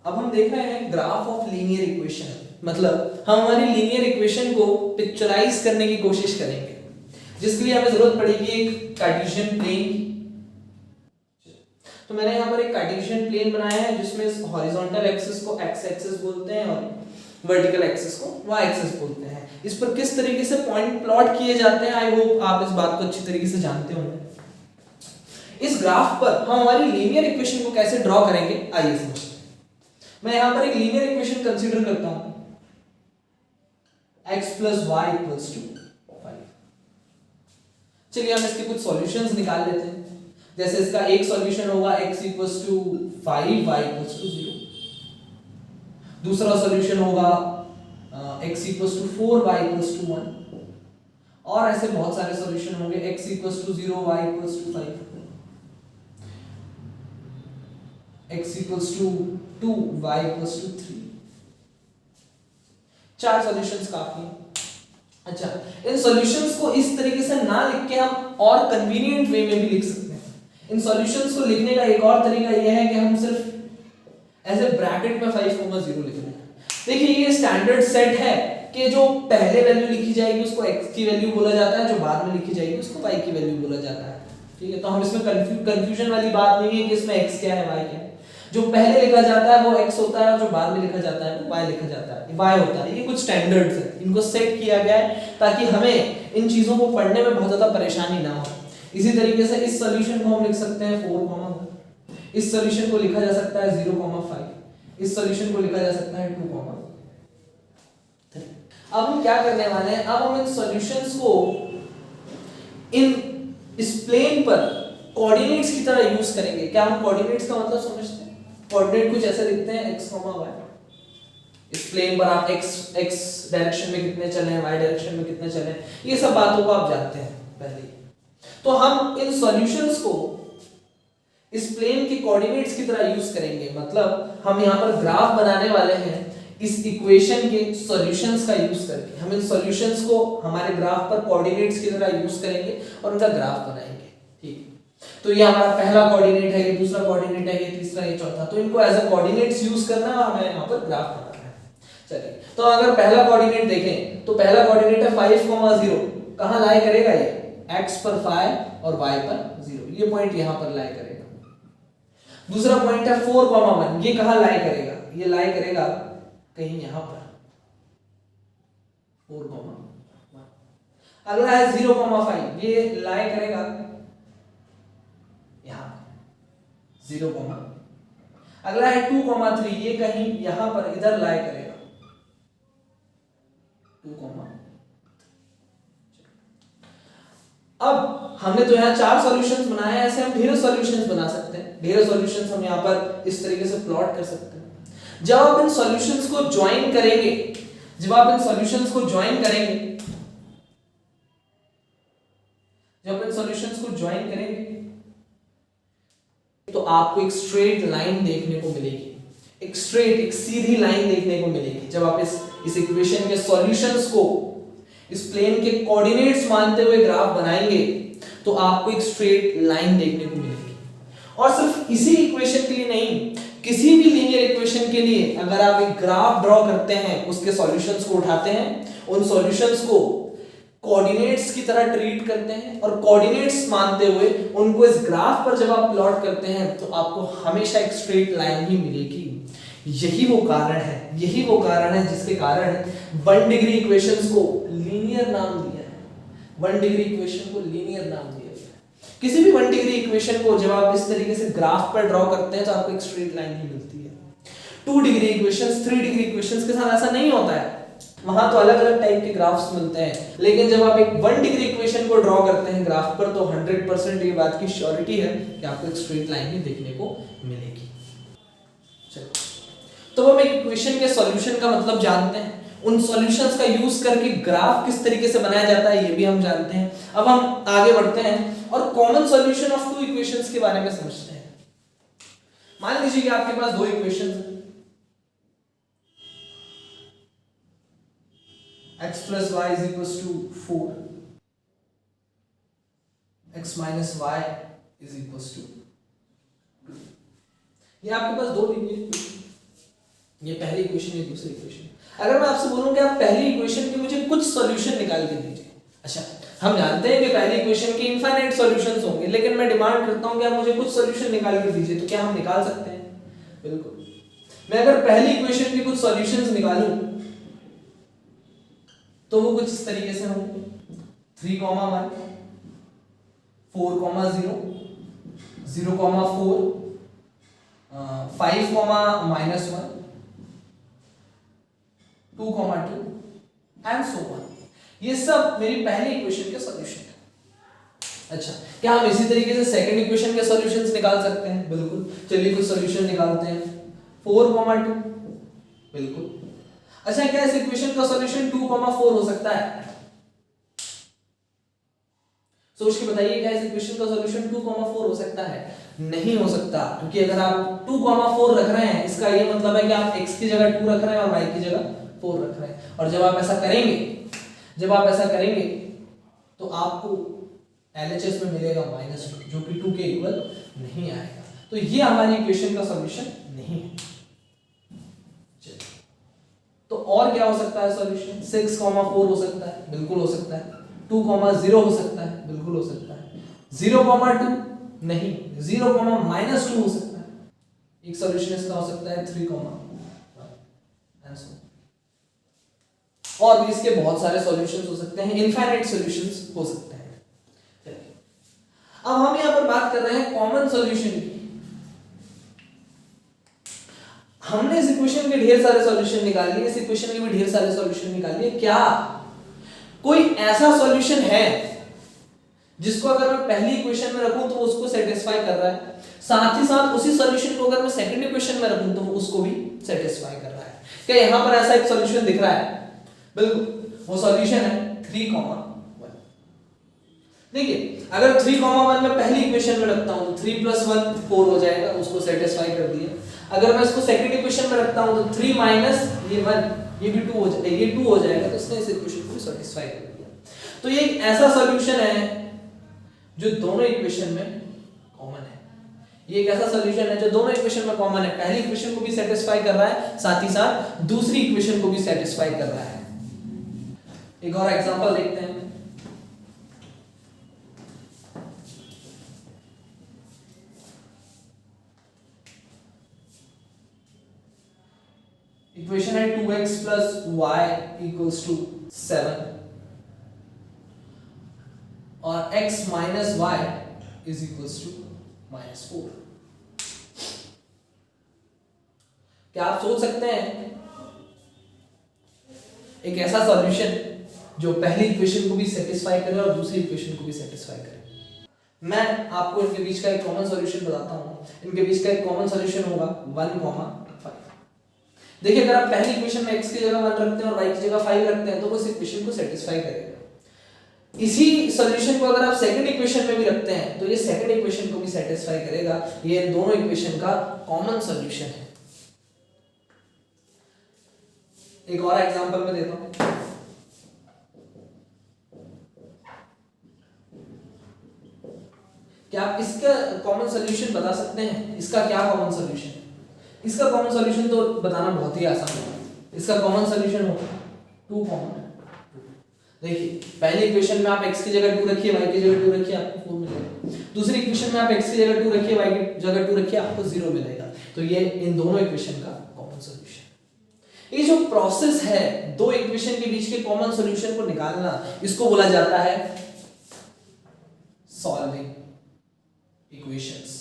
अब हम देख रहे हैं ग्राफ ऑफ लीनियर इक्वेशन, मतलब हम हमारी लीनियर इक्वेशन को पिक्चराइज करने की कोशिश करेंगे, जिसके लिए हमें जरूरत पड़ेगी एक कार्टेशियन प्लेन की। तो मैंने यहाँ पर एक कार्टेशियन प्लेन बनाया है जिसमें हॉरिजॉन्टल एक्सिस को एक्स एक्सिस बोलते हैं और वर्टिकल एक्सिस को वाई एक्सिस बोलते हैं। इस पर किस तरीके से पॉइंट प्लॉट किए जाते हैं, आई होप आप इस बात को अच्छी तरीके से जानते होंगे। इस ग्राफ पर हम हमारी लीनियर इक्वेशन को कैसे ड्रॉ करेंगे आइए समझते हैं। मैं यहाँ पर एक लीनियर इक्वेशन कंसीडर करता हूँ, x plus y equals to 5। चलिए हम इसके कुछ सॉल्यूशंस निकाल लेते हैं। जैसे इसका एक सॉल्यूशन होगा x equals to 5, y equals to 0। दूसरा सॉल्यूशन होगा x equals to 4, y equals to 1। और ऐसे बहुत सारे सॉल्यूशन होंगे, x equals to 0, y equals to 5, x equals to 2, y equals to 3। चार सॉल्यूशंस काफी हैं। अच्छा, इन सॉल्यूशंस को इस तरीके से ना लिख के हम और कन्वीनियंट वे में भी लिख सकते हैं। इन सॉल्यूशंस को लिखने का एक और तरीका यह है कि हम सिर्फ ऐसे ब्रैकेट में 5,0 लिख रहे हैं। देखिए ये स्टैंडर्ड सेट है कि जो पहले वैल्यू लिखी जाएगी उसको x की वैल्यू बोला जाता है, जो बाद में लिखी जाएगी उसको y की वैल्यू बोला जाता है। ठीक है, तो हम इसमें कंफ्यूजन वाली बात नहीं है कि इसमें x क्या है y क्या है। जो पहले लिखा जाता है वो x होता है और जो बाद में लिखा जाता है वो y लिखा जाता है, y होता है। ये कुछ स्टैंडर्ड्स है, इनको सेट किया गया है ताकि हमें इन चीजों को पढ़ने में बहुत ज्यादा परेशानी ना हो। इसी तरीके से इस सॉल्यूशन को हम लिख सकते हैं 4,1, इस सॉल्यूशन को लिखा जा सकता है 0,5, इस सॉल्यूशन को लिखा जा सकता है 2,3। अब हम क्या करने वाले हैं, अब हम इन सॉल्यूशंस को इस प्लेन पर कोऑर्डिनेट्स की तरह यूज करेंगे। क्या हम कोऑर्डिनेट्स का मतलब समझते हैं? कोऑर्डिनेट कुछ ऐसे लिखते हैं x, y। इस प्लेन पर आप x डायरेक्शन में कितने चले हैं, y डायरेक्शन में कितने चले हैं, ये सब बातों को आप जानते हैं पहले। तो हम इन सॉल्यूशंस को इस प्लेन के कोऑर्डिनेट्स की तरह यूज करेंगे, मतलब हम यहाँ पर ग्राफ बनाने वाले हैं इस इक्वेशन के सॉल्यूशंस का यूज करके। हम इन सॉल्यूशंस को हमारे ग्राफ पर कोऑर्डिनेट्स की तरह यूज करेंगे और उनका ग्राफ बनाएंगे। ठीक, तो ये हमारा पहला कोऑर्डिनेट है, ये दूसरा कोऑर्डिनेट है, ये तीसरा, ये चौथा। तो इनको एज अ कोऑर्डिनेट्स यूज करना है और हमें यहाँ पर ग्राफ बनाना है। चलिए, तो अगर पहला कोऑर्डिनेट देखें तो पहला कोऑर्डिनेट है 5,0। कहाँ लाई करेगा? ये x पर 5 और y पर 0, ये पॉइंट यहाँ पर लाई करेगा। दूसरा पॉइंट है 4,1, ये कहाँ लाई करेगा? ये लाई करेगा कहीं यहाँ पर 4,1। अगला है 0,5, ये लाई करेगा यहाँ 0, अगला है 2,3, ये कहीं यहां पर इधर लाई करेगा 2, अब हमने तो यहाँ चार सॉल्यूशंस बनाए हैं, ऐसे हम ढेरों सॉल्यूशंस बना सकते हैं। ढेरों सॉल्यूशंस हम यहाँ पर इस तरीके से प्लॉट कर सकते हैं। जब आप इन सॉल्यूशंस को ज्वाइन करेंगे, जब आप इन सॉल्यूशंस को ज्वाइन करेंगे, जब इन सॉल्यूशंस को ज्वाइन करेंगे तो आपको एक स्ट्रेट लाइन देखने को मिलेगी, एक स्ट्रेट, एक सीधी लाइन देखने को मिलेगी। जब आप इस इक्वेशन के सॉल्यूशंस को इस प्लेन के कोऑर्डिनेट्स मानते हुए ग्राफ बनाएंगे तो आपको एक स्ट्रेट लाइन देखने को मिलेगी। और सिर्फ इसी इक्वेशन के लिए नहीं, किसी भी लीनियर इक्वेशन के लिए अगर आप एक ग्राफ ड्रॉ करते हैं, उसके सॉल्यूशंस को उठाते हैं, उन सॉल्यूशंस को कोऑर्डिनेट्स की तरह ट्रीट करते हैं और कोऑर्डिनेट्स मानते हुए उनको इस ग्राफ पर जब आप प्लॉट करते हैं तो आपको हमेशा एक स्ट्रेट लाइन ही मिलेगी। यही वो कारण है जिसके कारण 1 डिग्री इक्वेशंस को लीनियर नाम दिया है। 1 डिग्री इक्वेशन को लीनियर नाम दिया गया है। किसी भी 1 डिग्री इक्वेशन को जब आप इस तरीके से ग्राफ पर ड्रॉ करते हैं तो आपको एक स्ट्रेट लाइन ही मिलती है। 2 डिग्री इक्वेशंस, 3 डिग्री इक्वेशंस के साथ ऐसा नहीं होता है, वहां तो अलग अलग टाइप के ग्राफ्स मिलते हैं। लेकिन जब आप एक 1 डिग्री इक्वेशन को ड्रॉ करते हैं ग्राफ पर तो 100% ये बात की श्योरिटी है कि आपको एक स्ट्रेट लाइन ही देखने को मिलेगी। चलो, तो हम एक इक्वेशन के सॉल्यूशन का मतलब जानते हैं, उन सॉल्यूशंस का यूज करके ग्राफ किस तरीके से बनाया जाता है ये भी हम जानते हैं। अब हम आगे बढ़ते हैं और कॉमन सॉल्यूशन ऑफ 2 इक्वेशंस के बारे में समझते हैं। मान लीजिए कि आपके पास 2 इक्वेशंस हैं, x plus y is equals to 4, x minus y is equals to 2। ये आपके पास 2 लीनियर इक्वेशन। ये पहली इक्वेशन, ये दूसरी इक्वेशन। अगर मैं आपसे बोलूं कि आप पहली इक्वेशन के मुझे कुछ सॉल्यूशन निकाल के दीजिए, अच्छा हम जानते हैं कि पहली इक्वेशन के इनफाइनाइट सॉल्यूशंस होंगे, लेकिन मैं डिमांड करता हूं कि आप मुझे कुछ सॉल्यूशन निकाल के दीजिए, तो क्या हम निकाल सकते हैं? बिल्कुल। मैं अगर पहली इक्वेशन के कुछ सॉल्यूशंस निकालूं तो वो कुछ इस तरीके से होंगे 3, 1 4, 0 0, 4 5, -1 2, 2 एंड सो ऑन। ये सब मेरी पहली इक्वेशन के सॉल्यूशन है। अच्छा, क्या हम इसी तरीके से सेकंड इक्वेशन के सॉल्यूशंस निकाल सकते हैं? बिल्कुल। चलिए कुछ सॉल्यूशन निकालते हैं। 4, 2 बिल्कुल। अच्छा, क्या इस इक्वेशन का सॉल्यूशन 2, 4 हो सकता है? सोच के बताइए, क्या इस इक्वेशन का सॉल्यूशन 2, 4 हो सकता है? नहीं हो सकता, क्योंकि अगर आप 2, 4 रख रहे हैं, इसका ये मतलब है कि आप x की जगह 2 रख रहे हैं और y की जगह 4 रख रहे हैं। और जब आप ऐसा करेंगे तो आपको LHS में मिलेगा -2, जो कि 2 के इक्वल नहीं आएगा। तो ये हमारी इक्वेशन का सॉल्यूशन नहीं है। तो और क्या हो सकता है सॉल्यूशन? 6, 4 हो सकता है, बिल्कुल हो सकता है। 2, 0 हो सकता है, बिल्कुल हो सकता है। 0, 2 नहीं, 0, -2 हो सकता है। एक सॉल्यूशन इसका हो सकता है 3, 1 और भी इसके बहुत सारे सॉल्यूशंस हो सकते हैं, इनफाइनाइट सॉल्यूशंस हो सकते हैं। चलिए, अब हम यहां पर बात कर रहे हैं कॉमन सॉल्यूशन की। हमने इस इक्वेशन के ढेर सारे सॉल्यूशन निकाल लिए, इस इक्वेशन के भी ढेर सारे सॉल्यूशन निकाल लिए। क्या कोई ऐसा सॉल्यूशन है जिसको अगर मैं पहली इक्वेशन में रखूं तो उसको सेटिस्फाई कर रहा है, साथ ही साथ उसी सॉल्यूशन को अगर मैं सेकंड इक्वेशन में रखूं तो उसको भी सेटिस्फाई कर रहा है? क्या यहां पर ऐसा एक सॉल्यूशन दिख रहा है? बिल्कुल, वो सॉल्यूशन है 3, 1। देखिए, अगर 3, 1 मैं पहली इक्वेशन में रखता हूं तो 3 + 1 4 हो जाएगा, उसको सेटिस्फाई कर दिया। अगर मैं इसको सेकंड इक्वेशन में रखता हूं तो 3 - ये 1, ये भी 2 हो जाएगा, ये 2 हो जाएगा, तो इसने इस इक्वेशन को सेटिस्फाई कर दिया। तो ये एक ऐसा सॉल्यूशन है जो दोनों इक्वेशन में कॉमन है। ये एक ऐसा सॉल्यूशन है जो दोनों इक्वेशन में कॉमन है, पहली इक्वेशन को भी सेटिस्फाई कर रहा है, साथ ही साथ दूसरी इक्वेशन को भी सेटिस्फाई कर रहा है। एक और एग्जांपल देखते हैं। इक्वेशन है 2x + y = 7 और x - y = -4। क्या आप सोच सकते हैं एक ऐसा सॉल्यूशन जो पहली इक्वेशन को भी सेटिस्फाई करे और दूसरी इक्वेशन को भी सेटिस्फाई करे? मैं आपको इनके बीच का एक कॉमन सॉल्यूशन बताता हूं। इनके बीच का एक कॉमन सॉल्यूशन होगा 1, 5। देखिए, अगर आप पहली इक्वेशन में x की जगह 1 रखते हैं और y की जगह 5 रखते हैं तो वो इस इक्वेशन को सेटिस्फाई करेगा। इसी सॉल्यूशन को अगर आप सेकंड इक्वेशन में भी रखते हैं तो ये सेकंड इक्वेशन को भी सेटिस्फाई करेगा। ये इन दोनों इक्वेशन का कॉमन सॉल्यूशन है। एक और एग्जांपल मैं देता हूं। क्या आप इसका कॉमन सॉल्यूशन बता सकते हैं? इसका क्या कॉमन सॉल्यूशन है? इसका कॉमन सॉल्यूशन तो बताना बहुत ही आसान है। इसका कॉमन सॉल्यूशन होगा 2, 2। देखिए, पहली इक्वेशन में आप x की जगह 2 रखिए, y की जगह 2 रखिए, आपको 4 मिलेगा। दूसरी इक्वेशन में आप x की जगह 2 रखिए, y की जगह 2 रखिए, आपको 0 मिलेगा। तो ये इन दोनों इक्वेशन का कॉमन सॉल्यूशन। ये जो प्रोसेस है दो इक्वेशन के बीच के कॉमन सॉल्यूशन को निकालना, इसको बोला जाता है सॉल्विंग इक्वेशंस।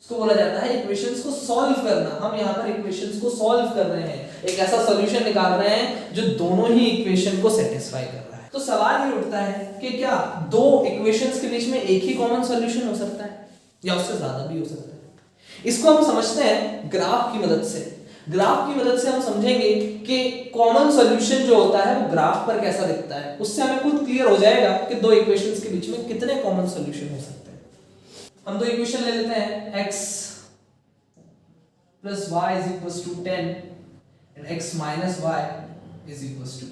इसको बोला जाता है इक्वेशंस को सॉल्व करना। हम यहाँ पर इक्वेशंस को सॉल्व कर रहे हैं, एक ऐसा सॉल्यूशन निकाल रहे हैं जो दोनों ही इक्वेशन को सेटिस्फाई कर रहा है। तो सवाल ये उठता है कि क्या दो इक्वेशंस के बीच में एक ही कॉमन सॉल्यूशन हो सकता है या उससे ज्यादा भी हो सकता है? इसको हम समझते हैं ग्राफ की मदद से। ग्राफ की मदद से हम समझेंगे कि कॉमन सॉल्यूशन जो होता है वो ग्राफ पर कैसा दिखता है। उससे हमें खुद क्लियर हो जाएगा कि दो इक्वेशंस के बीच में कितने कॉमन सॉल्यूशन हो सकते हैं। हम दो इक्वेशन ले लेते हैं, x + y = 10 and x - y = 2।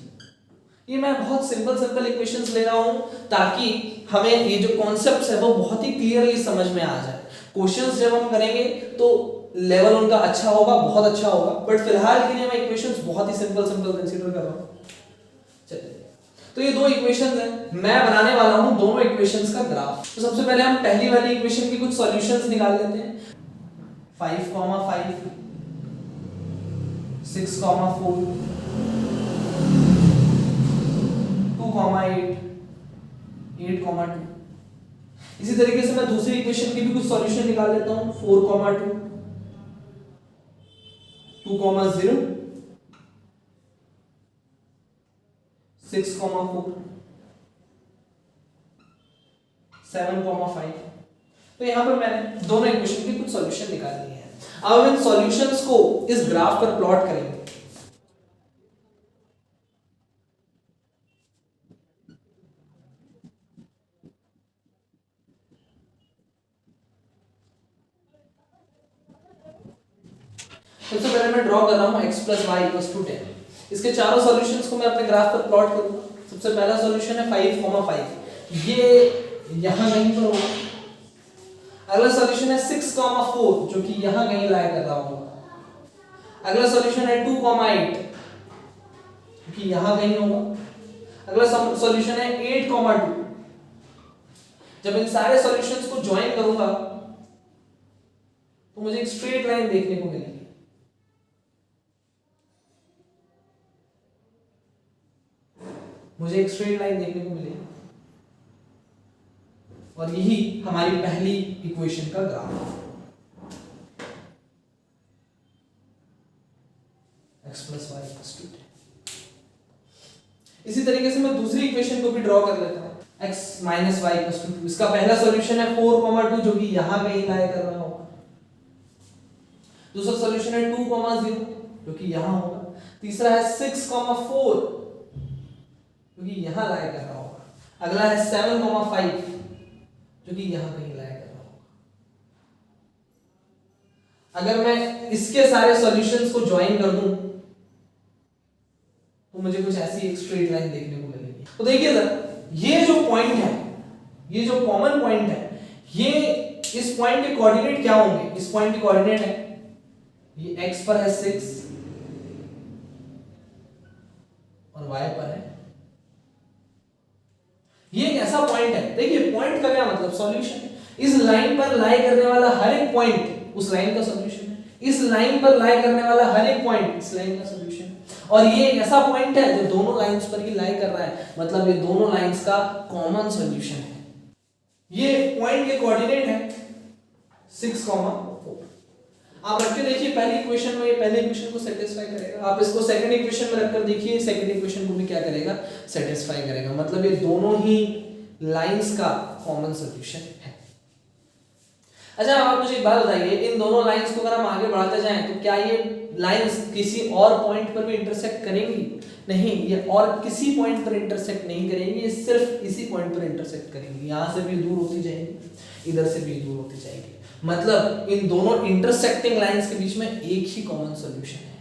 ये मैं बहुत सिंपल इक्वेशंस ले रहा हूं ताकि हमें ये जो कॉन्सेप्ट्स है वो बहुत ही क्लियरली समझ में आ जाए। क्वेश्चंस जब हम करेंगे तो लेवल उनका अच्छा होगा, बहुत अच्छा होगा, बट फिलहाल के लिए मैं इक्वेशंस बहुत ही सिंपल कंसीडर कर रहा हूं। चलिए, तो ये दो इक्वेशंस हैं, मैं बनाने वाला हूं दोनों इक्वेशंस का ग्राफ। तो सबसे पहले हम पहली वाली इक्वेशन की कुछ सॉल्यूशंस निकाल लेते हैं। 5, 5, 6, 4, 2, 8, 8, 2। इसी तरीके से मैं दूसरी इक्वेशन की भी कुछ सॉल्यूशन निकाल लेता हूं। 4, 2, 2, 0, 6, 4, 7, 5। तो यहां पर मैंने दोनों इक्वेशन के कुछ सॉल्यूशन निकाल लिए हैं। अब हम इन सॉल्यूशंस को इस ग्राफ पर प्लॉट करेंगे। सबसे पहले मैं ड्रॉ कर रहा हूं x + y = 10। इसके चारों सॉल्यूशंस को मैं अपने ग्राफ पर प्लॉट करूंगा। सबसे पहला सॉल्यूशन है 5, 5, ये यहां कहीं पर होगा। अगला सॉल्यूशन है 6, 4, जो कि यहां कहीं लाई कर रहा होगा। अगला सॉल्यूशन है 2, 8, जो कि यहां कहीं होगा। अगला सॉल्यूशन है 8, 2। जब इन सारे सॉल्यूशंस को ज्वाइन करूंगा तो मुझे एक स्ट्रेट लाइन देखने को मिलेगी। मुझे एक स्ट्रेट लाइन देखने को मिलेगी और यही हमारी पहली इक्वेशन का ग्राफ है। x + y = 10। इसी तरीके से मैं दूसरी इक्वेशन को भी ड्रॉ कर लेता हूं। x - y = 2। इसका पहला सॉल्यूशन है 4, 2, जो कि यहां कहीं लाई कर रहा होगा। दूसरा सॉल्यूशन है 2, 0, जो कि यहां होगा। तीसरा है 6, 4, जो कि यहां लाई कर रहा होगा। अगला है 7, 5, जो कि यहां कहीं लाई कर रहा होगा। अगर मैं इसके सारे सॉल्यूशंस को ज्वाइन कर दूं तो मुझे कुछ ऐसी एक स्ट्रेट लाइन देखने को मिलेगी। तो देखिए सर, ये जो पॉइंट है, ये जो कॉमन पॉइंट है, ये इस पॉइंट के कोऑर्डिनेट क्या होंगे? इस पॉइंट के कोऑर्डिनेट है, ये x पर है 6 और y पर है। ये एक ऐसा पॉइंट है, देखिए पॉइंट का क्या मतलब? सॉल्यूशन। इस लाइन पर लाई करने वाला हर एक पॉइंट उस लाइन का सॉल्यूशन है। इस लाइन पर लाई करने वाला हर एक पॉइंट इस लाइन का सॉल्यूशन है। और ये एक ऐसा पॉइंट है जो दोनों लाइंस पर ही लाई कर रहा है, मतलब ये दोनों लाइंस का कॉमन सॉल्यूशन है। ये पॉइंट के कोऑर्डिनेट है 6, 4। आप रख के देखिए पहली इक्वेशन में, ये पहले इक्वेशन को सेटिस्फाई करेगा। आप इसको सेकंड इक्वेशन में रखकर देखिए, सेकंड इक्वेशन को भी क्या करेगा? सेटिस्फाई करेगा। मतलब ये दोनों ही लाइंस का कॉमन सॉल्यूशन है। अच्छा, आप मुझे एक बात बताइए, इन दोनों लाइंस को अगर हम आगे बढ़ाते जाएं तो क्या ये लाइंस किसी और पॉइंट पर भी इंटरसेक्ट करेंगी? नहीं, ये और किसी पॉइंट पर इंटरसेक्ट नहीं करेंगी, ये सिर्फ इसी पॉइंट पर इंटरसेक्ट करेंगी। यहां से भी दूर होती जाएंगी, इधर से भी दूर होती जाएंगी। मतलब इन दोनों इंटरसेक्टिंग लाइंस के बीच में एक ही कॉमन सॉल्यूशन है।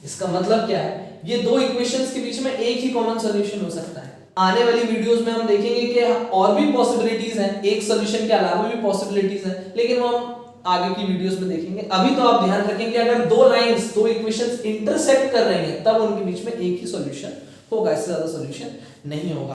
इसका मतलब क्या है? ये दो इक्वेशंस के बीच में एक ही कॉमन सॉल्यूशन हो सकता है। आने वाली वीडियोस में हम देखेंगे कि और भी पॉसिबिलिटीज हैं, एक सॉल्यूशन के अलावा भी पॉसिबिलिटीज हैं, लेकिन वो हम आगे की वीडियोस में देखेंगे। अभी तो आप ध्यान रखें कि अगर दो लाइंस, दो इक्वेशंस इंटरसेक्ट कर रही हैं तब उनके बीच में एक ही सॉल्यूशन होगा, इससे ज्यादा सॉल्यूशन नहीं होगा।